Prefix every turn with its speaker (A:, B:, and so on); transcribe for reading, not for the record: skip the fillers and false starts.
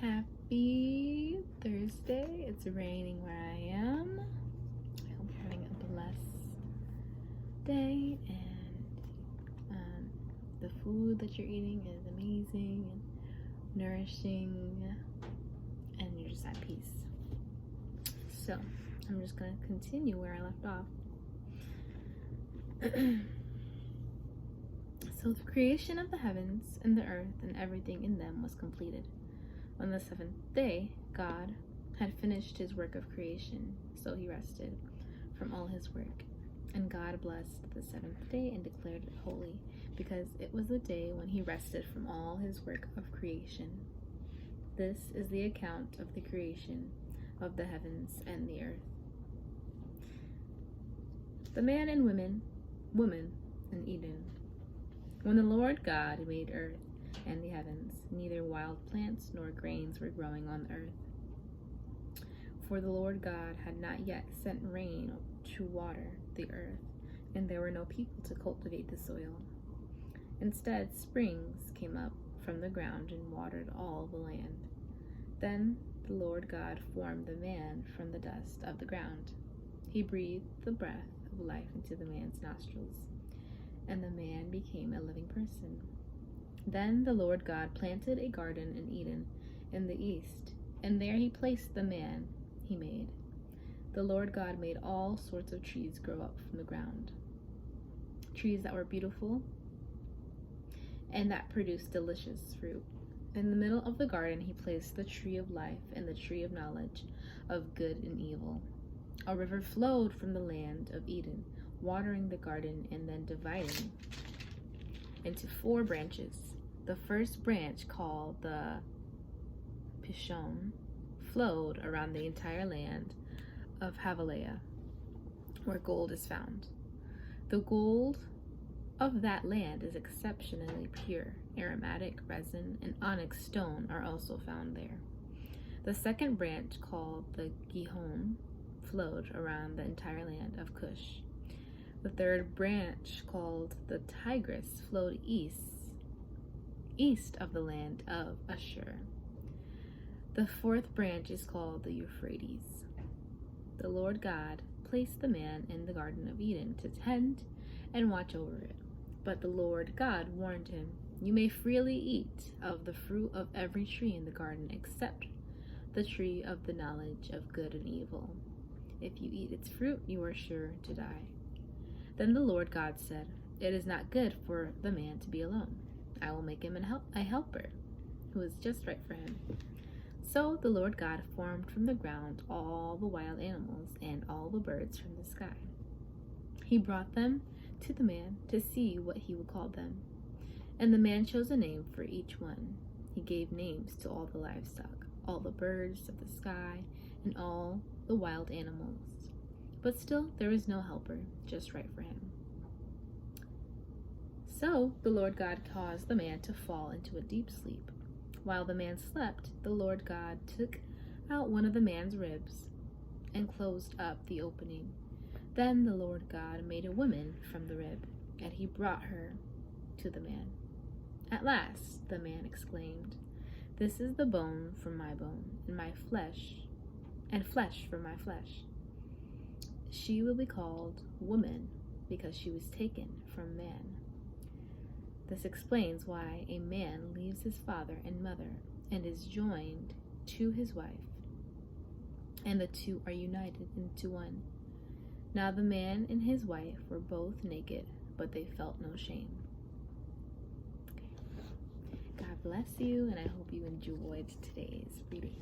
A: Happy Thursday. It's raining where I am. I hope you're having a blessed day, and the food that you're eating is amazing and nourishing, and you're just at peace. So I'm just going to continue where I left off. So the creation of the heavens and the earth and everything in them was completed. On the seventh day, God had finished his work of creation, so he rested from all his work. And God blessed the seventh day and declared it holy, because it was the day when he rested from all his work of creation. This is the account of the creation of the heavens and the earth. The man and woman in Eden. When the Lord God made earth and the heavens, neither wild plants nor grains were growing on the earth. For the Lord God had not yet sent rain to water the earth, and there were no people to cultivate the soil. Instead, springs came up from the ground and watered all the land. Then the Lord God formed the man from the dust of the ground. He breathed the breath of life into the man's nostrils, and the man became a living person. Then the Lord God planted a garden in Eden in the east, and there he placed the man he made. The Lord God made all sorts of trees grow up from the ground, trees that were beautiful and that produced delicious fruit. In the middle of the garden he placed the tree of life and the tree of knowledge of good and evil. A river flowed from the land of Eden, watering the garden and then dividing into 4 branches. The first branch, called the Pishon, flowed around the entire land of Havilah, where gold is found. The gold of that land is exceptionally pure. Aromatic resin and onyx stone are also found there. The second branch, called the Gihon, flowed around the entire land of Cush. The third branch, called the Tigris, flowed east of the land of Ashur. The fourth branch is called the Euphrates. The Lord God placed the man in the Garden of Eden to tend and watch over it. But the Lord God warned him, "You may freely eat of the fruit of every tree in the garden except the tree of the knowledge of good and evil. If you eat its fruit, you are sure to die." Then the Lord God said, "It is not good for the man to be alone. I will make him a helper who is just right for him." So the Lord God formed from the ground all the wild animals and all the birds from the sky. He brought them to the man to see what he would call them. And the man chose a name for each one. He gave names to all the livestock, all the birds of the sky, and all the wild animals. But still there was no helper just right for him. So the Lord God caused the man to fall into a deep sleep. While the man slept, the Lord God took out one of the man's ribs and closed up the opening. Then the Lord God made a woman from the rib, and he brought her to the man. At last, the man exclaimed, "This is the bone from my bone, and my flesh, and flesh from my flesh. She will be called woman, because she was taken from man." This explains why a man leaves his father and mother and is joined to his wife, and the two are united into one. Now the man and his wife were both naked, but they felt no shame. God bless you, and I hope you enjoyed today's reading.